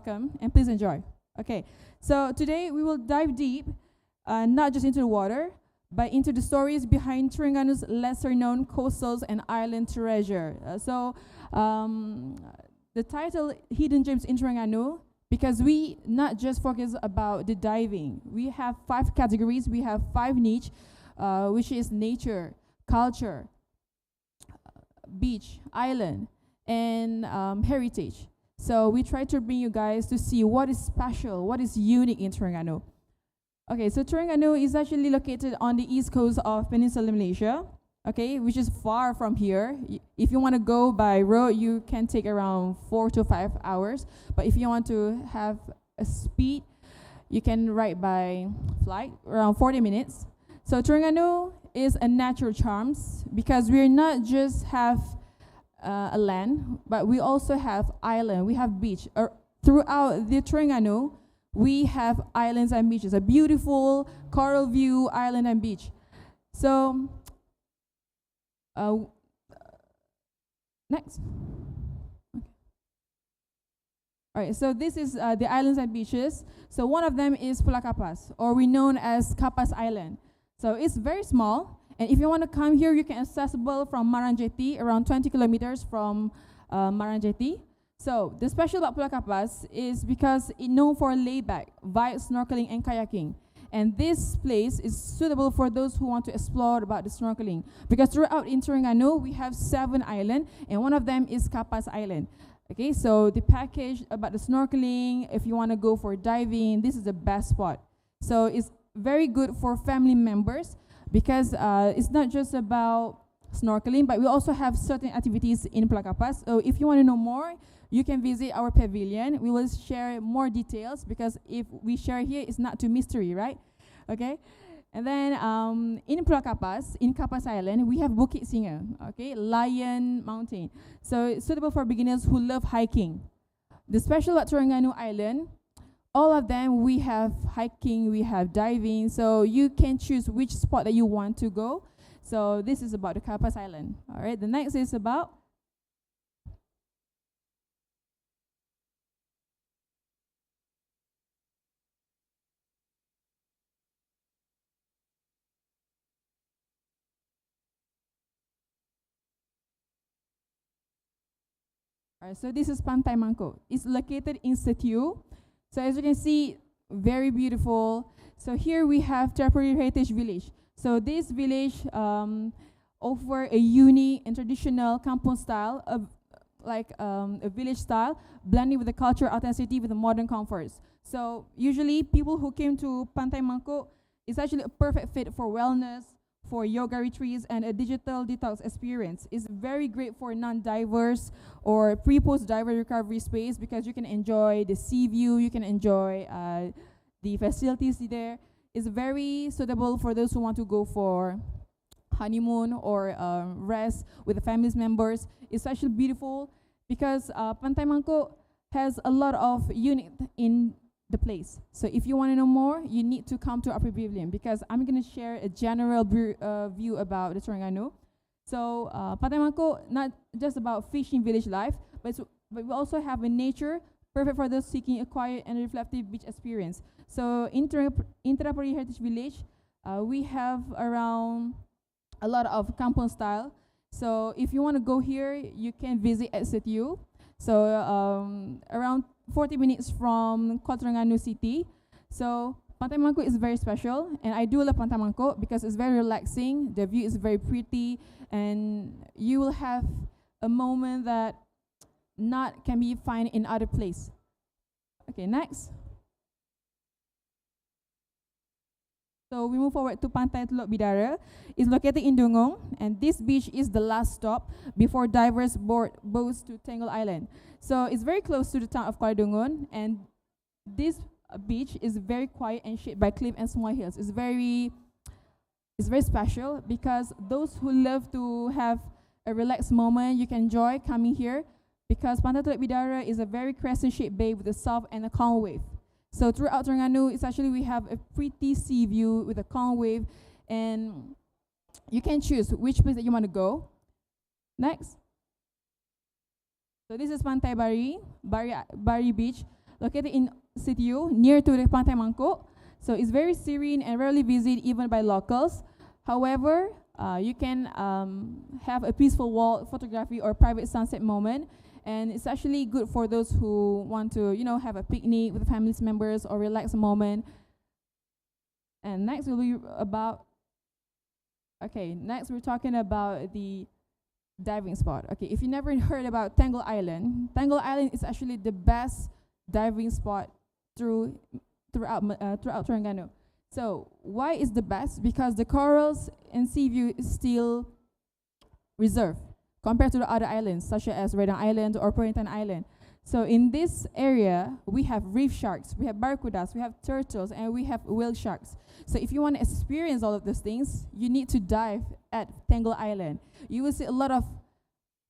welcome and please enjoy. Okay, so today we will dive deep, not just into the water, but into the stories behind Terenggano's lesser-known coastals and island treasure. The title Hidden Gems in Terengganu, because we not just focus about the diving. We have 5 categories. We have 5 niche, which is nature, culture, beach, island, and heritage. So we try to bring you guys to see what is special, what is unique in Terengganu. Okay, so Terengganu is actually located on the east coast of Peninsular Malaysia, okay, which is far from here. If you want to go by road, you can take around 4 to 5 hours. But if you want to have a speed, you can ride by flight around 40 minutes. So Terengganu is a natural charms because we're not just have a land, but we also have island, we have beach. Throughout the Terengganu, we have islands and beaches, a beautiful coral view island and beach. So, next. Okay. All right, so this is the islands and beaches. So one of them is Pulau Kapas, or we known as Kapas Island. So it's very small, and if you want to come here, you can accessible from Maranjeti, around 20 kilometers from Maranjeti. So the special about Pulau Kapas is because it's known for layback, vibe, snorkeling, and kayaking. And this place is suitable for those who want to explore about the snorkeling. Because throughout in Terengganu, we have 7 islands, and one of them is Kapas Island. Okay, so the package about the snorkeling, if you want to go for diving, this is the best spot. So it's very good for family members because it's not just about snorkeling, but we also have certain activities in Pulau Kapas. So if you want to know more, you can visit our pavilion. We will share more details because if we share here, it's not too mystery, right? Okay. And then in Pulau Kapas, in Kapas Island, we have Bukit Singa, okay, Lion Mountain. So it's suitable for beginners who love hiking. The special about Terengganu Island, all of them, we have hiking, we have diving, so you can choose which spot that you want to go. So this is about the Kapas Island. All right, the next is about so this is Pantai Mangkok. It's located in Setiu. So as you can see, very beautiful. So here we have Temporary Heritage Village. So this village offer a unique and traditional kampung style, of a village style, blending with the cultural authenticity with the modern comforts. So usually people who came to Pantai Mangkok, it's actually a perfect fit for wellness, for yoga retreats, and a digital detox experience. It's very great for non-divers or pre-post diver recovery space because you can enjoy the sea view, you can enjoy the facilities there. It's very suitable for those who want to go for honeymoon or rest with the family members. It's actually beautiful because Pantai Mangkok has a lot of unit in the place. So if you want to know more, you need to come to our pavilion because I'm going to share a general view about the Terengganu. So Pantai Mangkok, not just about fishing village life, but we also have a nature perfect for those seeking a quiet and reflective beach experience. So in Terapuri Heritage Village, we have around a lot of kampung style. So if you want to go here, you can visit at Setiu. So around 40 minutes from Kota Terengganu City. So Pantai Mangkok is very special, and I do love Pantai Mangkok because it's very relaxing, the view is very pretty, and you will have a moment that not can be found in other place. Okay, next. So we move forward to Pantai Teluk Bidara. It's located in Dungong, and this beach is the last stop before divers board boats to Tangle Island. So it's very close to the town of Kuala Dungun, and this beach is very quiet and shaded by cliff and small hills. It's very special because those who love to have a relaxed moment, you can enjoy coming here because Pantai Teluk Bidara is a very crescent-shaped bay with a soft and a calm wave. So throughout Terengganu, it's actually we have a pretty sea view with a calm wave, and you can choose which place that you want to go. Next. So this is Pantai Bari Beach. located in Sitiu, near to the Pantai Mangkok. So it's very serene and rarely visited even by locals. However, you can have a peaceful wall photography or private sunset moment, and it's actually good for those who want to, have a picnic with family members or relax a moment. And next will be about, next we're talking about the diving spot. Okay, if you never heard about Tangle Island is actually the best diving spot throughout Terengganu. So why is the best? Because the corals and sea view is still reserved compared to the other islands, such as Redang Island or Perintan Island. So in this area, we have reef sharks, we have barracudas, we have turtles, and we have whale sharks. So if you want to experience all of those things, you need to dive at Tangle Island. You will see a lot of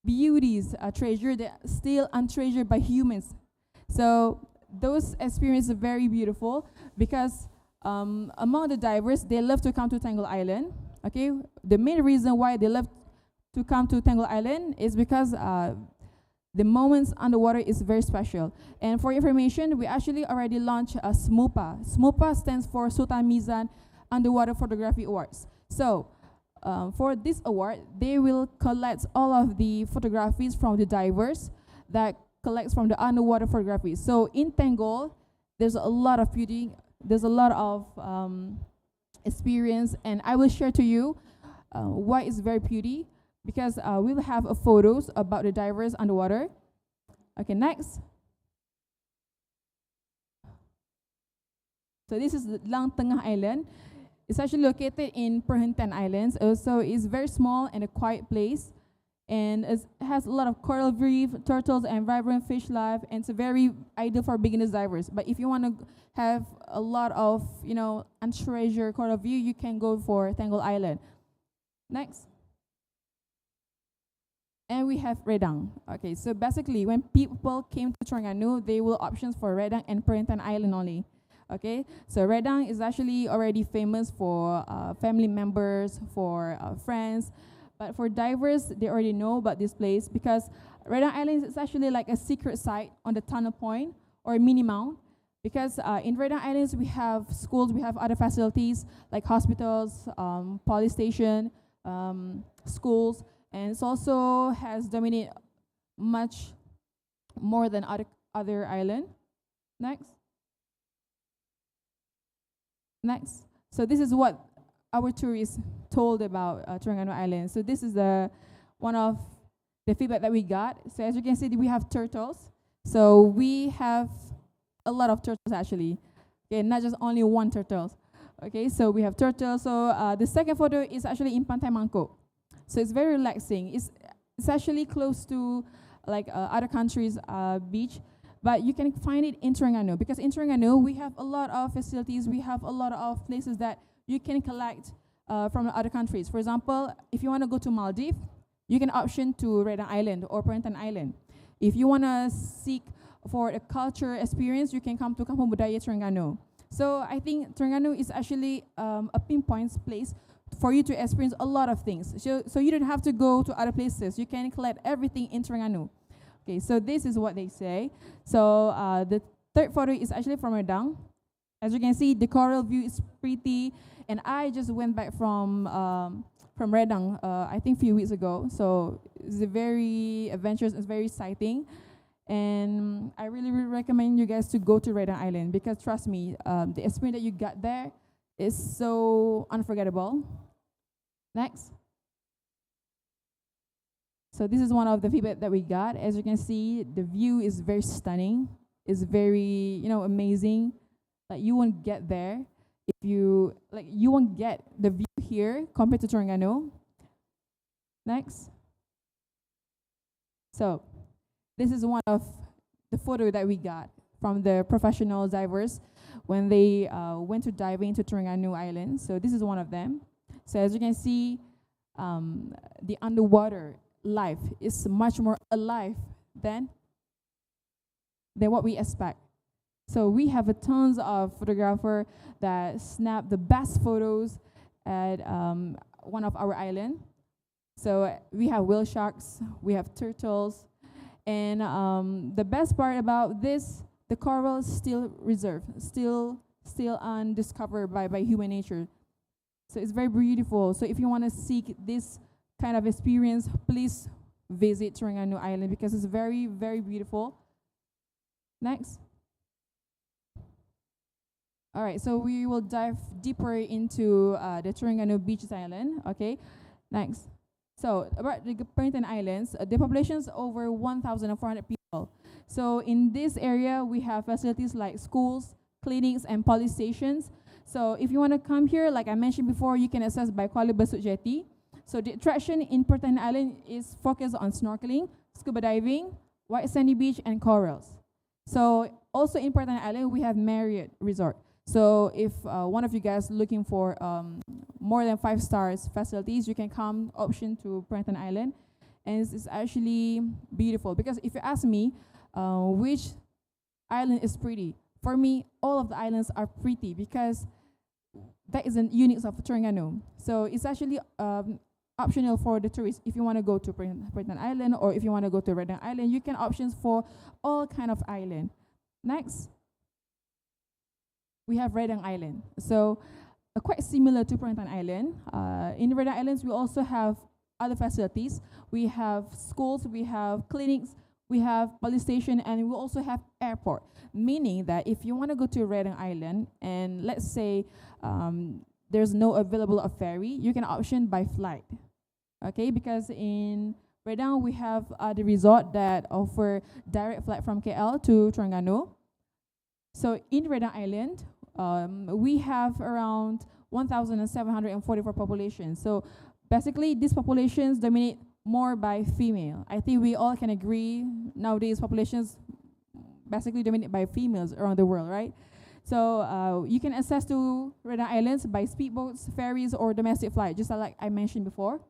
beauties, treasure that are still untreasured by humans. So those experiences are very beautiful because among the divers, they love to come to Tangle Island. Okay, the main reason why they love to come to Tangle Island is because the moments underwater is very special. And for information, we actually already launched a SMUPA. SMUPA stands for Sultan Mizan Underwater Photography Awards. So for this award, they will collect all of the photographies from the divers that collects from the underwater photography. So in Tangle, there's a lot of beauty, there's a lot of experience, and I will share to you why it's very pretty, because we will have photos about the divers underwater. Okay, next. So this is Lang Tengah Island. It's actually located in Perhentian Islands. Also, it's very small and a quiet place. And it has a lot of coral reef, turtles, and vibrant fish life. And it's very ideal for beginners divers. But if you want to have a lot of, untreasured coral view, you can go for Tangle Island. Next. And we have Redang. Okay, so basically, when people came to Terengganu, they will options for Redang and Perintan Island only. Okay, so Redang is actually already famous for family members, for friends, but for divers, they already know about this place because Redang Island is actually like a secret site on the tunnel point or mini mount. Because in Redang Islands, we have schools, we have other facilities like hospitals, police station, schools, and it also has dominated much more than other island. Next. So this is what our tourists told about Terengganu Island. So this is one of the feedback that we got. So as you can see, we have turtles. So we have a lot of turtles actually. Okay, not just only one turtle. Okay, so we have turtles. So the second photo is actually in Pantai Mangkok. So it's very relaxing. It's actually close to like other countries' beach, but you can find it in Terengganu because in Terengganu we have a lot of facilities. We have a lot of places that you can collect from other countries. For example, if you want to go to Maldives, you can option to Redang Island or Perintan Island. If you want to seek for a culture experience, you can come to Kampung Budaya Terengganu. So I think Terengganu is actually a pinpoint place for you to experience a lot of things. So you don't have to go to other places. You can collect everything in Terengganu. Okay, so this is what they say. So the third photo is actually from Redang. As you can see, the coral view is pretty. And I just went back from Redang, I think a few weeks ago. So it's very adventurous, it's very exciting. And I really recommend you guys to go to Redang Island because trust me, the experience that you got there is so unforgettable. Next. So this is one of the feedback that we got. As you can see, the view is very stunning. It's very, amazing. Like you won't get there if you won't get the view here compared to Terengganu. Next. So this is one of the photo that we got from the professional divers when they went to diving to Terengganu Island. So this is one of them. So as you can see, the underwater life is much more alive than what we expect. So we have tons of photographers that snap the best photos at one of our islands. So we have whale sharks, we have turtles, and the best part about this the corals still reserved, still undiscovered by human nature. So it's very beautiful. So if you want to seek this kind of experience, please visit Terengganu Island because it's very, very beautiful. Next. All right, so we will dive deeper into the Terengganu Beaches Island. Okay, next. So about the Perhentian Islands, the population is over 1,400 people. So in this area, we have facilities like schools, clinics, and police stations. So if you want to come here, like I mentioned before, you can access by Kuala Besut Jetty. So the attraction in Perhentian Island is focused on snorkeling, scuba diving, white sandy beach, and corals. So also in Perhentian Island, we have Marriott Resort. So if one of you guys looking for more than 5 stars facilities, you can come option to Perhentian Island. And it's actually beautiful because if you ask me which island is pretty, for me, all of the islands are pretty because that is a unique of Terengganu. So it's actually optional for the tourists. If you want to go to Perhentian Island or if you want to go to Redang Island, you can options for all kind of island. Next, we have Redang Island. So quite similar to Perhentian Island. In Redang Islands, we also have other facilities. We have schools, we have clinics, we have police station, and we also have airport. Meaning that if you want to go to Redang Island, and let's say there's no available a ferry, you can option by flight. Okay, because in Redang we have the resort that offer direct flight from KL to Terengganu. So in Redang Island, we have around 1,744 population. So basically, these populations dominate more by female. I think we all can agree nowadays populations basically dominated by females around the world, right? So you can access to Redang Islands by speedboats, ferries, or domestic flight, just like I mentioned before.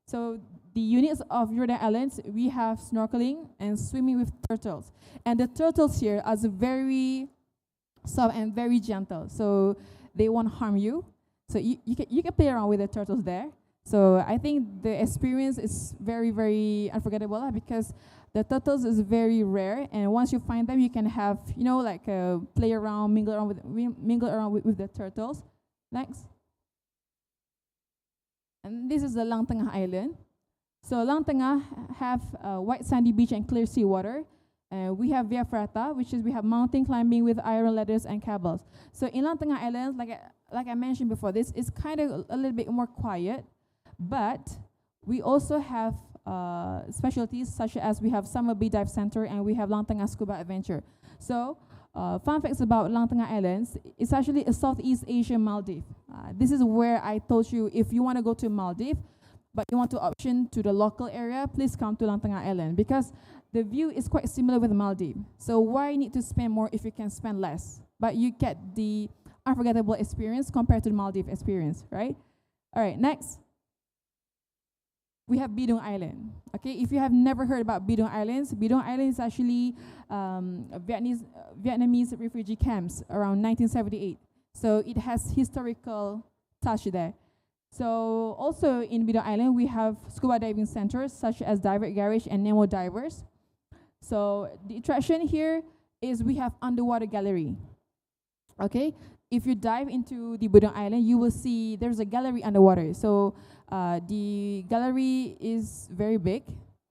So the units of Redang Islands, we have snorkeling and swimming with turtles. And the turtles here are very soft and very gentle, so they won't harm you. So you can play around with the turtles there. So I think the experience is very, very unforgettable because the turtles is very rare, and once you find them, you can have, you know, like play around, mingle around with the turtles. Next. And this is the Lang Tengah Island. So Lang Tengah have white sandy beach and clear sea water. We have Via Ferrata, which is we have mountain climbing with iron ladders and cables. So in Lang Tengah Islands, like I mentioned before, this is kind of a little bit more quiet, but we also have specialties such as we have Summer Bay Dive Center and we have Lang Tengah Scuba Adventure. So fun facts about Lang Tengah Islands, it's actually a Southeast Asian Maldives. This is where I told you if you want to go to Maldives, but you want to option to the local area, please come to Lang Tengah Island because the view is quite similar with Maldives. So why need to spend more if you can spend less? But you get the unforgettable experience compared to the Maldives experience, right? All right, next. We have Bidung Island. Okay, if you have never heard about Bidung Islands, Bidung Island is actually Vietnamese refugee camps around 1978. So it has historical touch there. So also in Bidung Island, we have scuba diving centers such as Diver Garage and Nemo Divers. So the attraction here is we have underwater gallery. Okay, if you dive into the Bidung Island, you will see there's a gallery underwater. So the gallery is very big.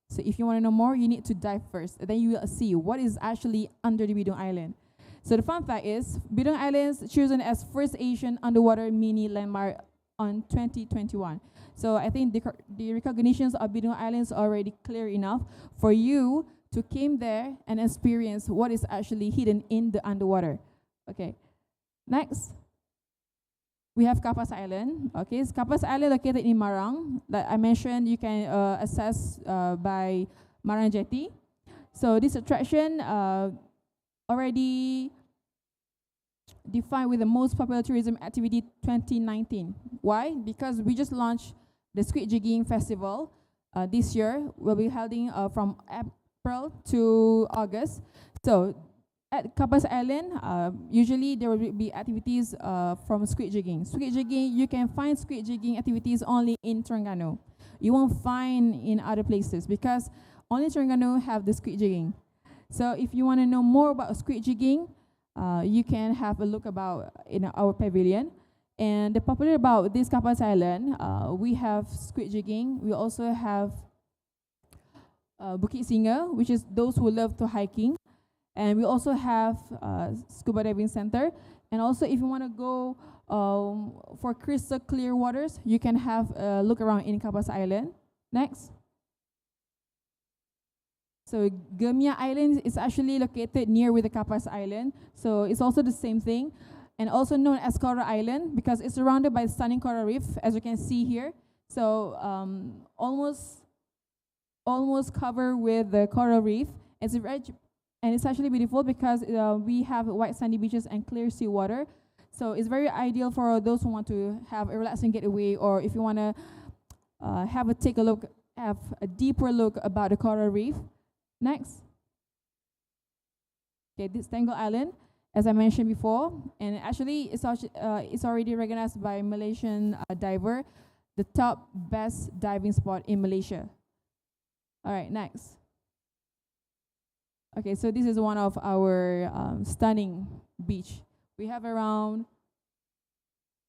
So if you want to know more, you need to dive first. Then you will see what is actually under the Bidung Island. So the fun fact is, Bidung Islands chosen as first Asian underwater mini landmark on 2021. So I think the recognitions of Bidung Islands are already clear enough for you to come there and experience what is actually hidden in the underwater. Okay, next. We have Kapas Island. Okay, so Kapas Island located in Marang. Like I mentioned, you can access by Marang Jetty. So this attraction already defined with the most popular tourism activity 2019. Why? Because we just launched the Squid Jigging Festival this year. We'll be holding from April to August. So at Kapas Island, usually there will be activities from squid jigging. Squid jigging, you can find squid jigging activities only in Terengganu. You won't find in other places because only Terengganu have the squid jigging. So if you want to know more about squid jigging, you can have a look about in our pavilion. And the popular about this Kapas Island, we have squid jigging. We also have Bukit Singa, which is those who love to hiking. And we also have scuba diving center. And also if you want to go for crystal clear waters, you can have a look around in Kapas Island. Next. So Gemia Island is actually located near with the Kapas Island. So it's also the same thing. And also known as Coral Island because it's surrounded by stunning coral reef, as you can see here. So almost covered with the coral reef. It's and it's actually beautiful because we have white sandy beaches and clear sea water. So it's very ideal for those who want to have a relaxing getaway, or if you want to have a deeper look about the coral reef. Next. Okay, this Tangle Island, as I mentioned before, and actually it's already recognized by Malaysian diver, the top best diving spot in Malaysia. All right, next. Okay, so this is one of our stunning beach. We have around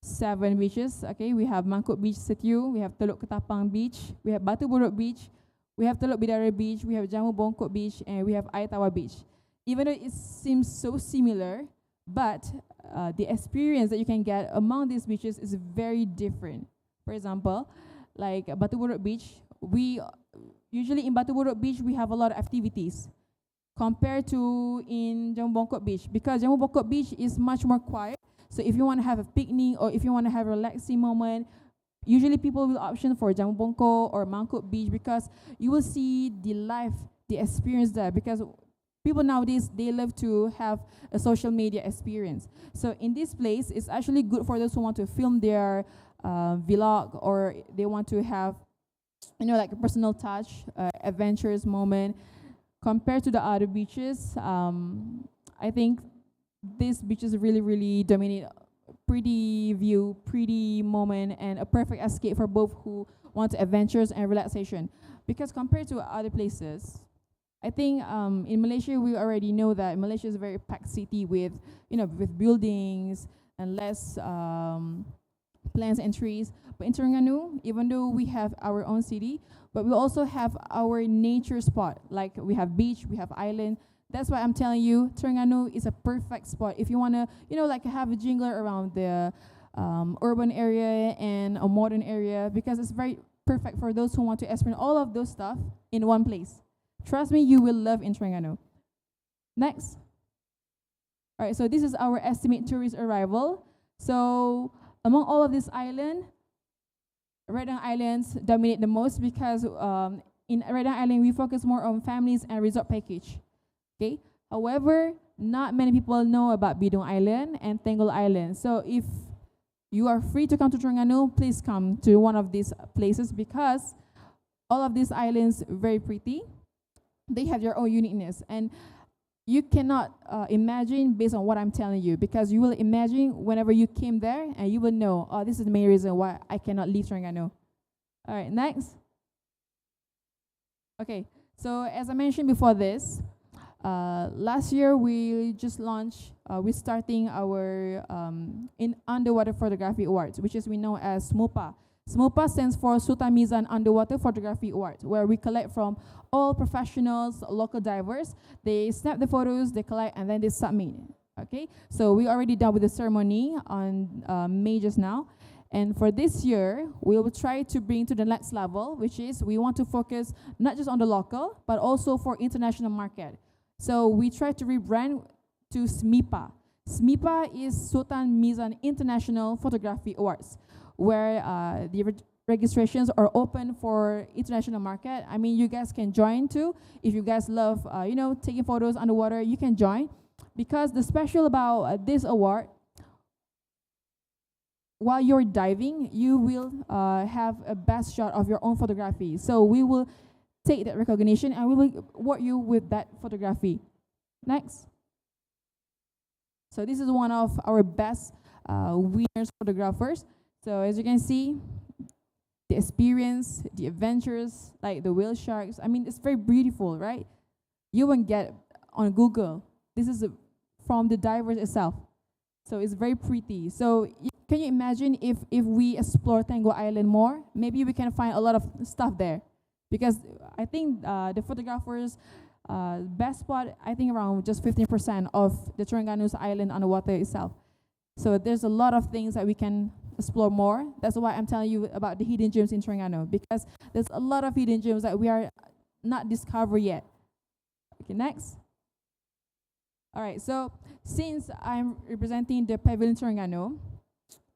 7 beaches. Okay, we have Mangkok Beach Setiu, we have Teluk Ketapang Beach, we have Batu Buruk Beach, we have Teluk Bidara Beach, we have Jammu Bongkok Beach, and we have Air Tawar Beach. Even though it seems so similar, but the experience that you can get among these beaches is very different. For example, like Batu Buruk Beach, usually in Batu Buruk Beach, we have a lot of activities compared to in Jammu Bongkok Beach, because Jammu Bongkok Beach is much more quiet. So if you want to have a picnic or if you want to have a relaxing moment, usually people will option for Jammu Bongkok or Mangkok Beach because you will see the experience there, because people nowadays, they love to have a social media experience. So in this place, it's actually good for those who want to film their vlog, or they want to have, like a personal touch, adventurous moment. Compared to the other beaches, I think these beaches really, really dominate. Pretty view, pretty moment, and a perfect escape for both who want adventures and relaxation. Because compared to other places, I think in Malaysia, we already know that Malaysia is a very packed city with buildings and less plants and trees. But in Terengganu, even though we have our own city, but we also have our nature spot. Like we have beach, we have island. That's why I'm telling you, Terengganu is a perfect spot if you want to, like have a jingler around the urban area and a modern area, because it's very perfect for those who want to experience all of those stuff in one place. Trust me, you will love in Terengganu. Next. All right, so this is our estimate tourist arrival. So among all of these islands, Redang Islands dominate the most because in Redang Island, we focus more on families and resort package. Okay. However, not many people know about Bidung Island and Tangle Island. So if you are free to come to Terengganu, please come to one of these places, because all of these islands are very pretty. They have their own uniqueness, and you cannot imagine based on what I'm telling you, because you will imagine whenever you came there, and you will know, oh, this is the main reason why I cannot leave Terengganu. All right, next. Okay, so as I mentioned before this, last year we just launched, we're starting our in Underwater Photography Awards, which is we know as SMUPA. SMUPA stands for Sultan Mizan Underwater Photography Awards, where we collect from all professionals, local divers. They snap the photos, they collect, and then they submit. Okay, so we already done with the ceremony on May just now. And for this year, we will try to bring to the next level, which is we want to focus not just on the local, but also for international market. So we try to rebrand to SMIPA. SMIPA is Sultan Mizan International Photography Awards, where the registrations are open for international market. I mean, you guys can join too. If you guys love, taking photos underwater, you can join. Because the special about this award, while you're diving, you will have a best shot of your own photography. So we will take that recognition and we will award you with that photography. Next. So this is one of our best winners photographers. So as you can see, the experience, the adventures, like the whale sharks, I mean, it's very beautiful, right? You won't get on Google. This is from the divers itself. So it's very pretty. So can you imagine if we explore Tango Island more? Maybe we can find a lot of stuff there. Because I think the photographers' best spot, I think around just 15% of the Terengganu Island underwater itself. So there's a lot of things that we can explore more. That's why I'm telling you about the hidden gems in Terengganu, because there's a lot of hidden gems that we are not discovered yet. Okay, next. All right, so since I'm representing the Pavilion Terengganu,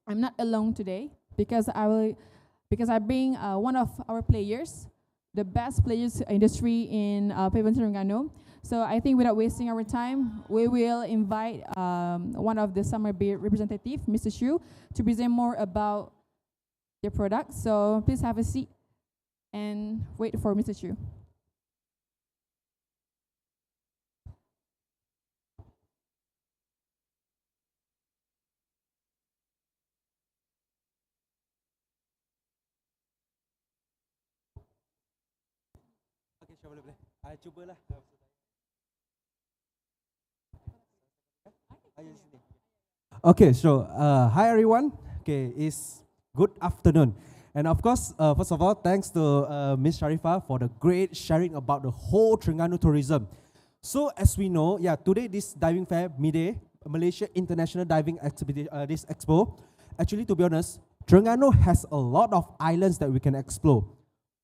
I'm not alone today because I bring one of our players, the best players industry in Pavilion Terengganu. So I think without wasting our time, we will invite one of the Summer Bay representative, Mr. Xu, to present more about their product. So please have a seat and wait for Mr. Xu. Okay, so hi everyone. Okay, it's good afternoon. And of course, first of all, thanks to Ms. Shafirah for the great sharing about the whole Terengganu tourism. So as we know, today this diving fair, MIDE, Malaysia International Diving this expo, actually to be honest, Terengganu has a lot of islands that we can explore.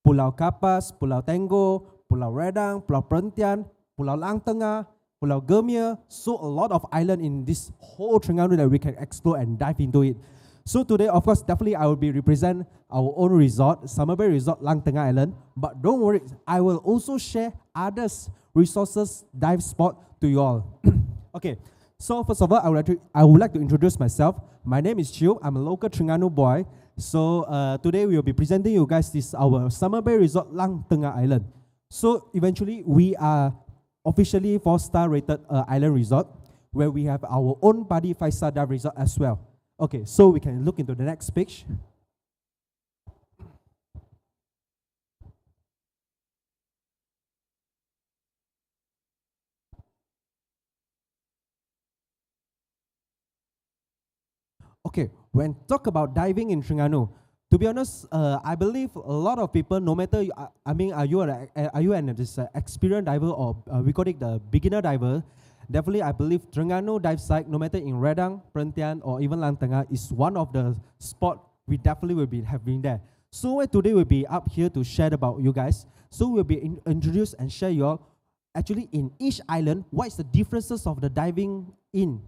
Pulau Kapas, Pulau Tenggo, Pulau Redang, Pulau Perhentian, Pulau Lang Tengah, Pulau Gemia, so a lot of island in this whole Terengganu that we can explore and dive into it. So today, of course, definitely I will be represent our own resort, Summer Bay Resort Lang Tengah Island. But don't worry, I will also share others resources, dive spot to you all. Okay, so first of all, I would like to introduce myself. My name is Chiu. I'm a local Terengganu boy. So today we will be presenting you guys this our Summer Bay Resort Lang Tengah Island. So eventually we are officially 4-star rated island resort where we have our own buddy 5-star dive resort as well. Okay, so we can look into the next page. Okay, when talk about diving in Terengganu, to be honest, I believe a lot of people, no matter, are you an experienced diver or we call it the beginner diver, definitely I believe Terengganu dive site, no matter in Redang, Perhentian or even Lang Tengah, is one of the spot we definitely will be having there. So today we'll be up here to share about you guys. So we'll be introduce and share your, actually in each island, what is the differences of the diving in,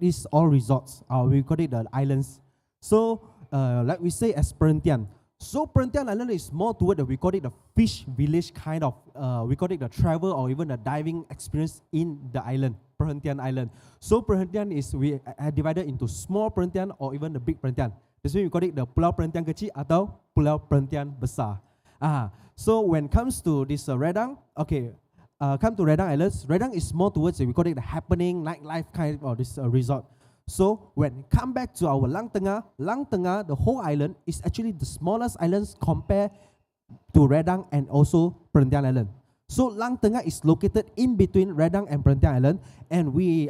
these all resorts, we call it the islands. So like we say as Perhentian. So Perhentian Island is more toward we call it the fish village kind of, we call it the travel or even the diving experience in the island, Perhentian Island. So Perhentian is we divided into small Perhentian or even the big Perhentian. That's why we call it the Pulau Perhentian Kecil atau Pulau Perhentian Besar. So when it comes to this Redang, okay, come to Redang Islands. Redang is more towards we call it the happening nightlife kind of this resort. So when come back to our Lang Tengah, the whole island is actually the smallest islands compared to Redang and also Perhentian Island. So Lang Tengah is located in between Redang and Perhentian Island, and we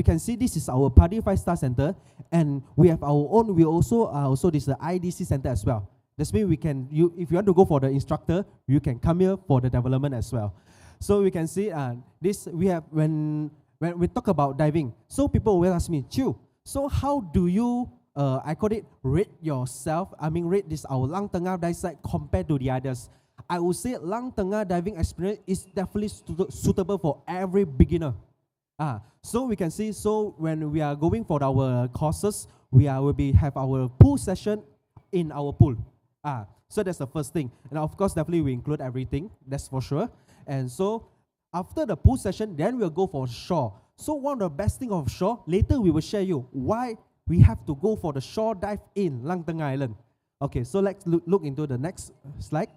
can see this is our Padi 5-star center, and we have our own. We also this IDC center as well. That's means we can if you want to go for the instructor, you can come here for the development as well. So we can see this we have when we talk about diving, so people will ask me, Chiu, so how do you, I call it, rate yourself, rate this our Lang Tengah dive site compared to the others? I would say Lang Tengah diving experience is definitely suitable for every beginner. So we can see, so when we are going for our courses, we will have our pool session in our pool. So that's the first thing. And of course, definitely we include everything, that's for sure. And so, after the pool session, then we'll go for shore. So one of the best thing of shore, later we will share you why we have to go for the shore dive in Lang Tengah Island. Okay, so let's look into the next slide.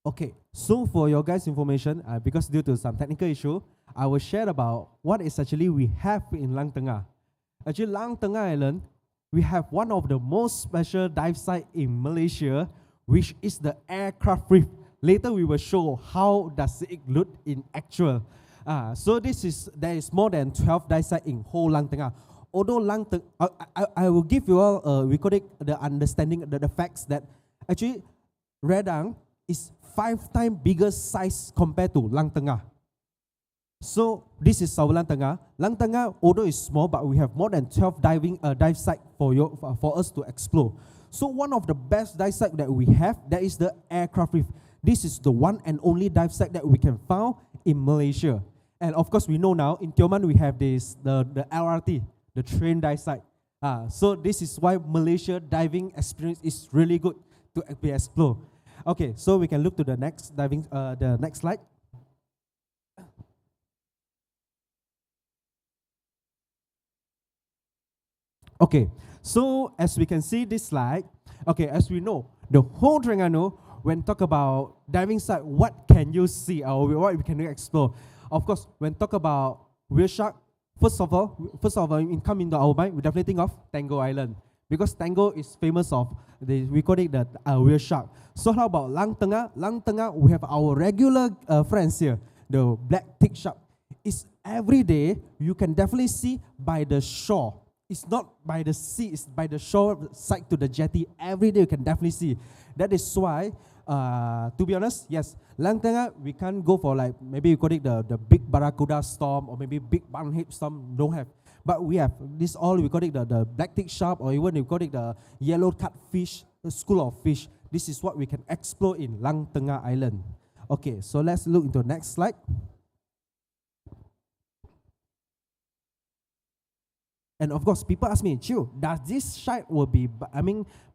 Okay, so for your guys' information, because due to some technical issue, I will share about what is actually we have in Lang Tengah. Actually, Lang Tengah Island, we have one of the most special dive site in Malaysia, which is the aircraft reef. Later we will show how does it look in actual. So there is more than 12 dive sites in whole Lang Tengah. Although I will give you all we call it the understanding, the facts that actually Redang is 5 times bigger size compared to Lang Tengah. So this is our Lang Tengah. Lang Tengah, although it's small, but we have more than 12 dive sites for us to explore. So one of the best dive sites that we have, that is the aircraft reef. This is the one and only dive site that we can find in Malaysia. And of course, we know now in Tioman we have the LRT, the train dive site. So this is why Malaysia diving experience is really good to be explored. Okay, so we can look to the next slide. Okay, so as we can see this slide, okay, as we know, the whole Terengganu, when talk about diving site, what can you see or what we can explore? Of course, when talk about whale shark, first of all, in come into our mind, we definitely think of Tango Island, because Tango is famous of we call it the whale shark. So how about Lang Tengah? Lang Tengah, we have our regular friends here, the black tick shark. It's every day you can definitely see by the shore. It's not by the sea, it's by the shore side to the jetty. Every day you can definitely see. That is why, to be honest, yes, Lang Tengah, we can't go for like, maybe you call it the big barracuda storm or maybe big barnhead storm, don't have. But we have this all, we call it the black tick shark, or even we call it the yellow catfish, the school of fish. This is what we can explore in Lang Tengah Island. Okay, so let's look into the next slide. And of course, people ask me, Chiu, does this shark will be,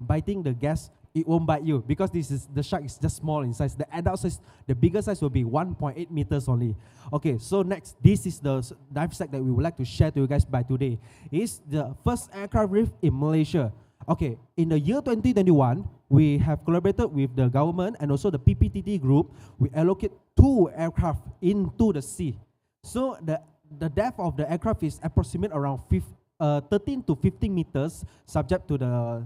biting the gas? It won't bite you because the shark is just small in size. The adult size, the bigger size will be 1.8 meters only. Okay, so next, this is the dive site that we would like to share to you guys by today. It's the first aircraft reef in Malaysia. Okay, in the year 2021, we have collaborated with the government and also the PPTT group. We allocate 2 aircraft into the sea. So the depth of the aircraft is approximately around 13 to 15 meters, subject to the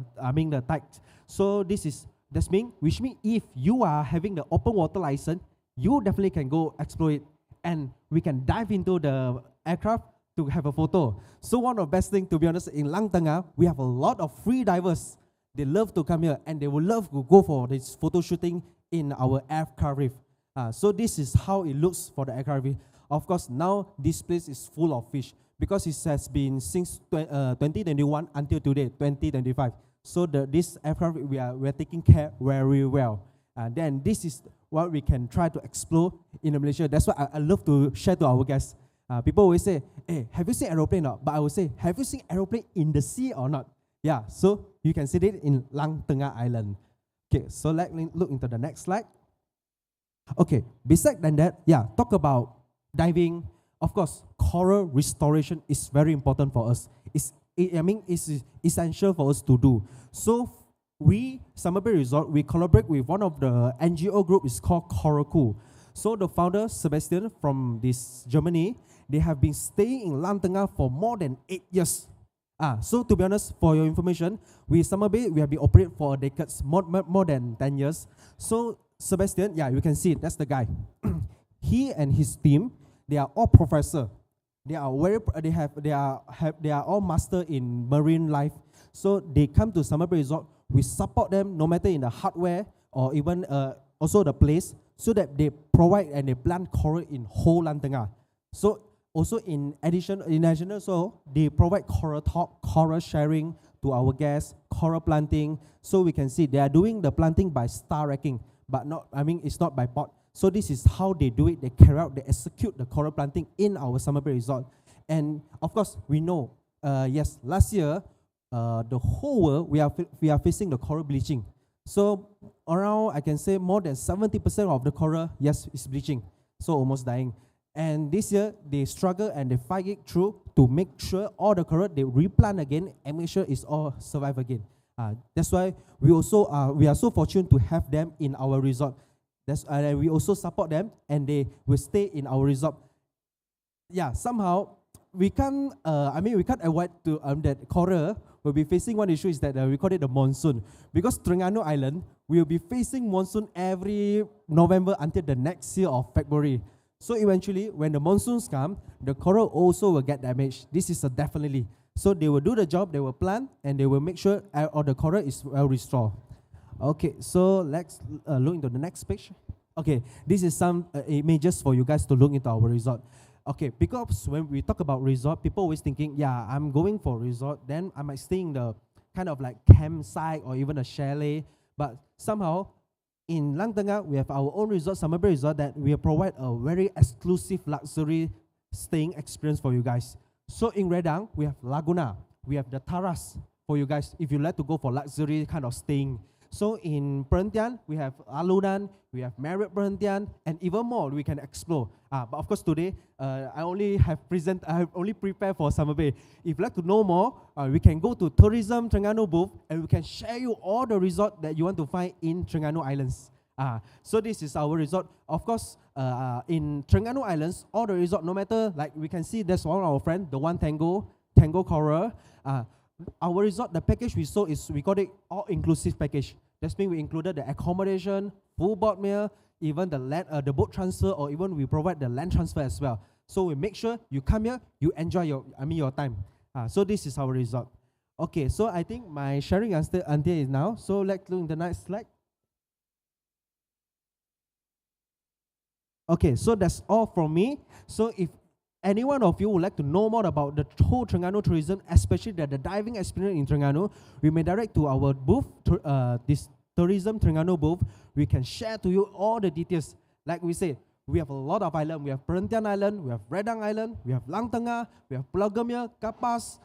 tides. So which means if you are having the open water license, you definitely can go explore it, and we can dive into the aircraft to have a photo. So one of the best things, to be honest, in Lang Tengah, we have a lot of free divers. They love to come here and they will love to go for this photo shooting in our aircraft reef. So this is how it looks for the aircraft reef. Of course, now this place is full of fish because it has been since 2021 until today, 2025. So this aircraft we are taking care very well. And then this is what we can try to explore in Malaysia. That's why I love to share to our guests. People always say, hey, have you seen aeroplane or not? But I will say, have you seen aeroplane in the sea or not? Yeah, so you can see it in Lang Tengah Island. Okay, so let's look into the next slide. Okay, besides that, yeah, talk about diving. Of course, coral restoration is very important for us. It's essential for us to do. So we, Summer Bay Resort, we collaborate with one of the NGO group. It's called Coral Cool. So the founder, Sebastian, from this Germany, they have been staying in Lang Tengah for more than 8 years. So to be honest, for your information, with Summer Bay, we have been operating for decades, more than 10 years. So Sebastian, yeah, you can see it, that's the guy. He and his team, they are all professors. They are all master in marine life. So they come to Summer Bay Resort. We support them no matter in the hardware or even also the place, so that they provide and they plant coral in whole Lang Tengah. So also in addition, so they provide coral talk, coral sharing to our guests, coral planting. So we can see they are doing the planting by star racking, but not, it's not by pot. So this is how they do it. They carry out, they execute the coral planting in our Summer Bay Resort. And of course, we know, yes, last year, the whole world, we are facing the coral bleaching. So around, I can say more than 70% of the coral, yes, is bleaching. So almost dying. And this year, they struggle and they fight it through to make sure all the coral, they replant again and make sure it's all survive again. That's why we also we are so fortunate to have them in our resort. We also support them and they will stay in our resort. yeah, somehow we can't. We can't avoid to that Korea will be facing one issue is that we call it the monsoon because Terengganu Island will be facing monsoon every November until the next year of February. So eventually, when the monsoons come, the coral also will get damaged. This is a definitely. So they will do the job, they will plant, and they will make sure all the coral is well restored. Okay, so let's look into the next page. Okay, this is some images for you guys to look into our resort. Okay, because when we talk about resort, people always thinking, yeah, I'm going for resort, then I might stay in the kind of like campsite or even a chalet. But somehow, in Lang Tengah, we have our own resort, Summer Bay Resort, that we provide a very exclusive luxury staying experience for you guys. So in Redang, we have Laguna, we have the Taras for you guys if you like to go for luxury kind of staying. So in Perhentian, we have Alunan, we have Marriott Perhentian, and even more we can explore. But of course today, I have only prepared for Summer Bay. If you like to know more, we can go to Tourism Terengganu booth and we can share you all the resort that you want to find in Terengganu Islands. So this is our resort. Of course, in Terengganu Islands, all the resort, no matter, like we can see there's one of our friend, the one Tango Coral. Our resort, the package we sold is, we call it all-inclusive package. That means we included the accommodation, full board meal, even the land, the boat transfer, or even we provide the land transfer as well. So we make sure you come here, you enjoy your time. So this is our resort. Okay, so I think my sharing until is now. So let's look in the next slide. Okay, so that's all from me. So if any one of you would like to know more about the whole Terengganu tourism, especially the diving experience in Terengganu, we may direct to our booth, this Tourism Terengganu booth. We can share to you all the details. Like we say, we have a lot of islands. We have Perhentian Island, we have Redang Island, we have Lang Tengah, we have Pulau Gemia, Kapas,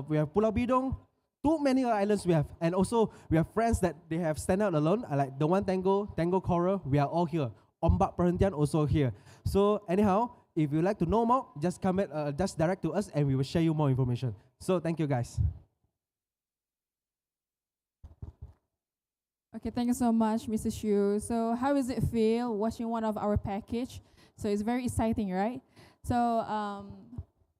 we have Pulau Bidong. Too many islands we have. And also, we have friends that they have stand out alone, like the one Tango Coral, we are all here. Ombak Perhentian also here. So anyhow, if you'd like to know more, just comment, just direct to us and we will share you more information. So thank you guys. Okay, thank you so much, Mr. Xu. So how does it feel watching one of our package? So it's very exciting, right? So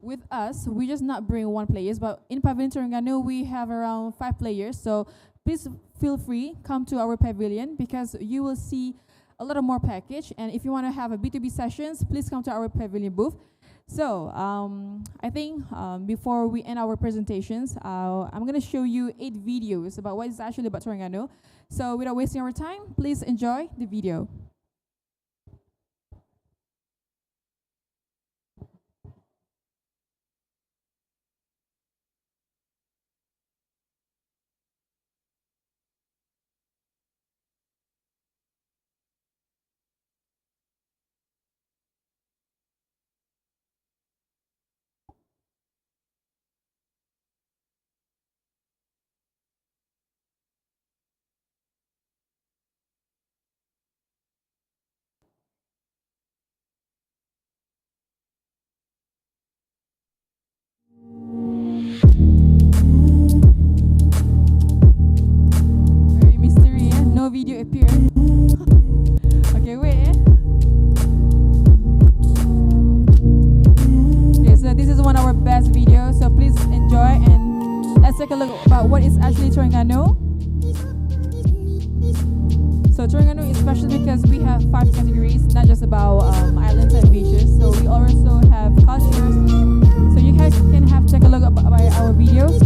with us, we just not bring one players, but in Pavilion Terengganu, we have around 5 players. So please feel free, come to our pavilion because you will see a lot of more package. And if you want to have a B2B sessions, please come to our pavilion booth. So I think before we end our presentations, I'm going to show you 8 videos about what is actually about Terengganu. So without wasting our time, please enjoy the video. Very mystery, eh? No video appear. Okay, wait. Okay, so this is one of our best videos. So please enjoy and let's take a look about what is actually Terengganu. So Terengganu is special because we have 5 categories, not just about islands and beaches. So we also have cultures. So you guys can take a look about our videos.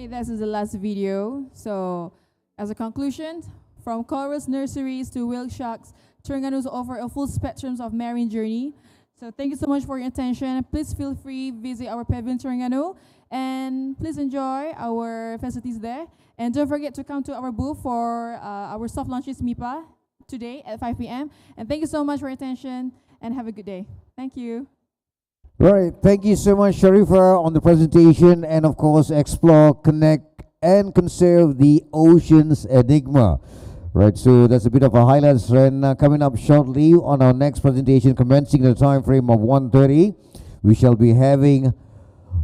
this is the last video. So, as a conclusion, from corals nurseries to whale sharks, Terengganu offer a full spectrum of marine journey. So thank you so much for your attention. Please feel free visit our pavilion Terengganu and please enjoy our facilities there. And don't forget to come to our booth for our soft launches MIPA today at 5 p.m. And thank you so much for your attention and have a good day. Thank you. Right, thank you so much, Shafirah, on the presentation, and of course, explore, connect, and conserve the ocean's enigma. Right, so that's a bit of a highlights, and coming up shortly on our next presentation, commencing the time frame of 1:30, we shall be having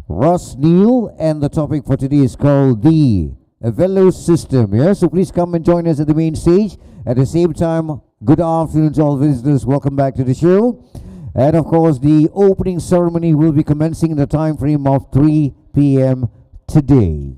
Russ Neal, and the topic for today is called the Velo system. Yeah, so please come and join us at the main stage. At the same time, good afternoon to all visitors. Welcome back to the show. And of course, the opening ceremony will be commencing in the time frame of 3 p.m. today.